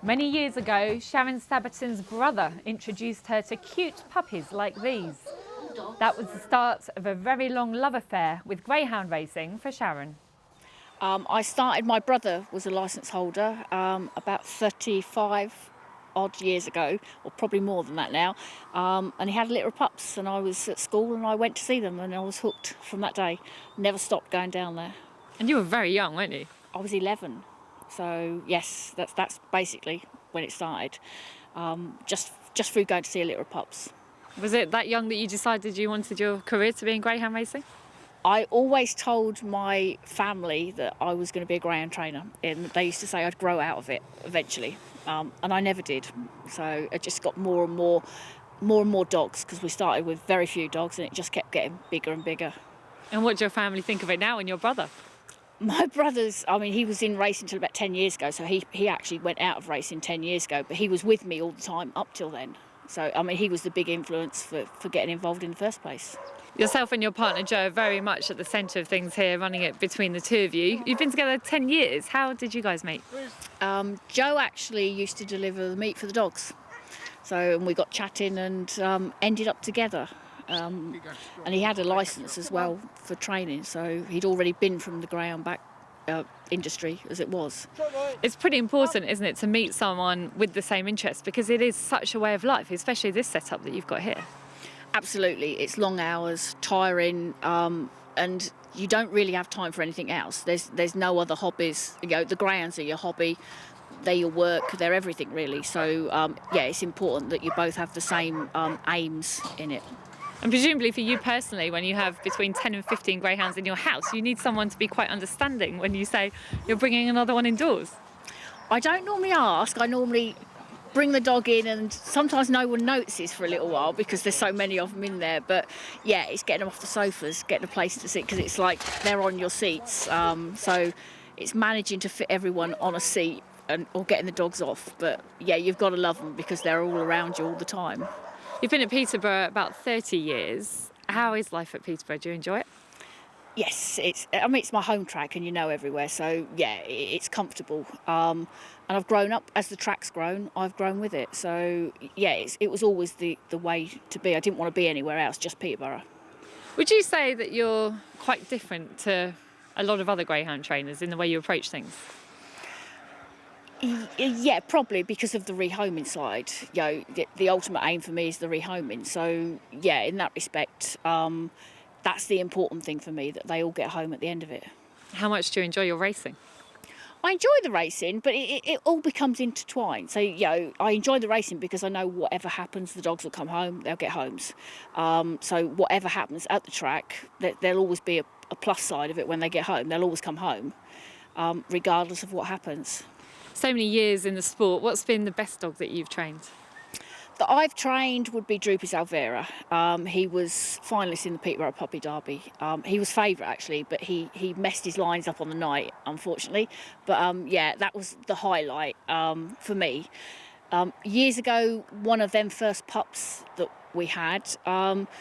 Many years ago, Sharon Saberton's brother introduced her to cute puppies like these. That was the start of a very long love affair with greyhound racing for Sharon. My brother was a licence holder about 35 odd years ago, or probably more than that now, and he had a litter of pups, and I was at school and I went to see them and I was hooked from that day. Never stopped going down there. And you were very young, weren't you? I was 11, so yes, that's basically when it started, just through going to see a litter of pups. Was it that young that you decided you wanted your career to be in greyhound racing? I always told my family that I was going to be a greyhound trainer, and they used to say I'd grow out of it eventually, and I never did. So I just got more and more dogs, because we started with very few dogs and it just kept getting bigger and bigger. And what do your family think of it now, and your brother? My brother's, he was in racing until about 10 years ago, so he actually went out of racing 10 years ago, but he was with me all the time up till then. So, he was the big influence for getting involved in the first place. Yourself and your partner Jo are very much at the centre of things here, running it between the two of you. You've been together 10 years. How did you guys meet? Jo actually used to deliver the meat for the dogs. And we got chatting and ended up together. And he had a licence as well for training, so he'd already been from the greyhound back industry as it was. It's pretty important, isn't it, to meet someone with the same interests, because it is such a way of life, especially this setup that you've got here. Absolutely, it's long hours, tiring, and you don't really have time for anything else. There's no other hobbies. The greyhounds are your hobby, they're your work, they're everything really. So it's important that you both have the same aims in it. And presumably for you personally, when you have between 10 and 15 greyhounds in your house, you need someone to be quite understanding when you say you're bringing another one indoors. I don't normally ask. I normally bring the dog in, and sometimes no one notices for a little while because there's so many of them in there. But yeah, it's getting them off the sofas, getting a place to sit, because it's like they're on your seats. So it's managing to fit everyone on a seat or getting the dogs off. But yeah, you've got to love them because they're all around you all the time. You've been at Peterborough about 30 years. How is life at Peterborough? Do you enjoy it? Yes, it's my home track, and everywhere, so yeah, it's comfortable. And I've grown up, as the track's grown, I've grown with it. So yeah, it was always the way to be. I didn't want to be anywhere else, just Peterborough. Would you say that you're quite different to a lot of other greyhound trainers in the way you approach things? Yeah, probably because of the rehoming side. The ultimate aim for me is the rehoming. So yeah, in that respect, that's the important thing for me, that they all get home at the end of it. How much do you enjoy your racing? I enjoy the racing, but it all becomes intertwined. So I enjoy the racing because I know whatever happens, the dogs will come home, they'll get homes. So whatever happens at the track, there'll always be a plus side of it when they get home. They'll always come home, regardless of what happens. So many years in the sport, what's been the best dog that you've trained? That I've trained would be Droopy's Alvera. He was finalist in the Peterborough Puppy Derby. He was favourite actually, but he messed his lines up on the night, unfortunately. But that was the highlight for me. Years ago, one of them first pups that we had,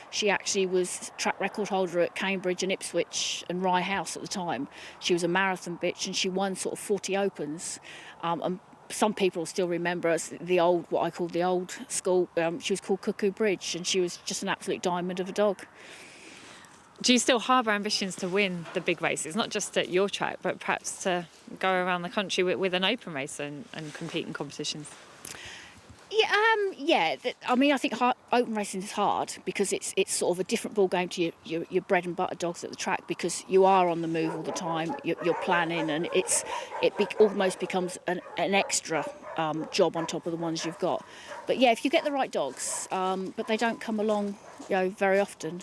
she actually was track record holder at Cambridge and Ipswich and Rye House at the time. She was a marathon bitch, and she won sort of 40 opens. And some people still remember us, what I call the old school. She was called Cuckoo Bridge, and she was just an absolute diamond of a dog. Do you still harbour ambitions to win the big races, not just at your track, but perhaps to go around the country with an open race and compete in competitions? I think open racing is hard because it's sort of a different ball game to your bread and butter dogs at the track, because you are on the move all the time. You're planning, and almost becomes an extra job on top of the ones you've got. But yeah, if you get the right dogs, but they don't come along, very often.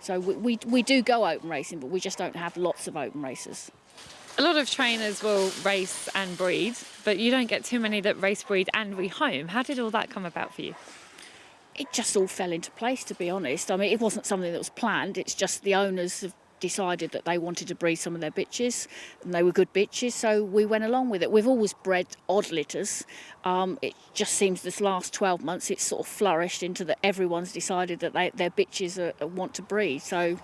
So we do go open racing, but we just don't have lots of open races. A lot of trainers will race and breed, but you don't get too many that race, breed and rehome. How did all that come about for you? It just all fell into place, to be honest. It wasn't something that was planned. It's just the owners have decided that they wanted to breed some of their bitches, and they were good bitches, so we went along with it. We've always bred odd litters. It just seems this last 12 months it's sort of flourished into that everyone's decided that their bitches want to breed. So,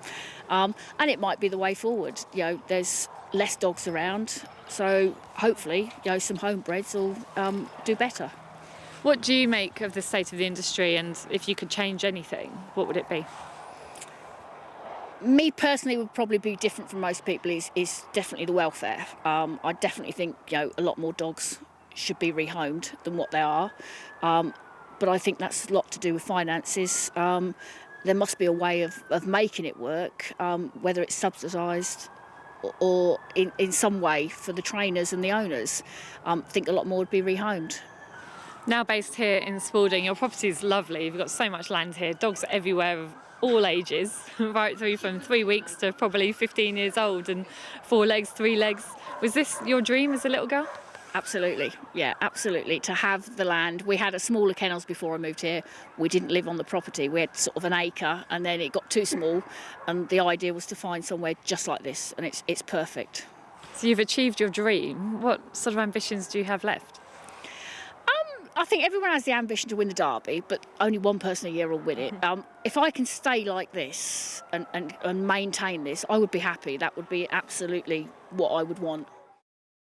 and it might be the way forward. There's less dogs around, so hopefully, some homebreds will do better. What do you make of the state of the industry, and if you could change anything, what would it be? Me personally would probably be different from most people is definitely the welfare. I definitely think a lot more dogs should be rehomed than what they are, but I think that's a lot to do with finances. There must be a way of making it work, whether it's subsidised or in some way for the trainers and the owners. I think a lot more would be rehomed. Now based here in Spalding, your property is lovely. You've got so much land here, dogs are everywhere of all ages, right through from 3 weeks to probably 15 years old, and 4 legs, 3 legs. Was this your dream as a little girl? Absolutely, yeah, absolutely. To have the land. We had a smaller kennels before I moved here. We didn't live on the property. We had sort of an acre, and then it got too small, and the idea was to find somewhere just like this, and it's perfect. So you've achieved your dream. What sort of ambitions do you have left? I think everyone has the ambition to win the Derby, but only one person a year will win it. If I can stay like this and maintain this, I would be happy. That would be absolutely what I would want.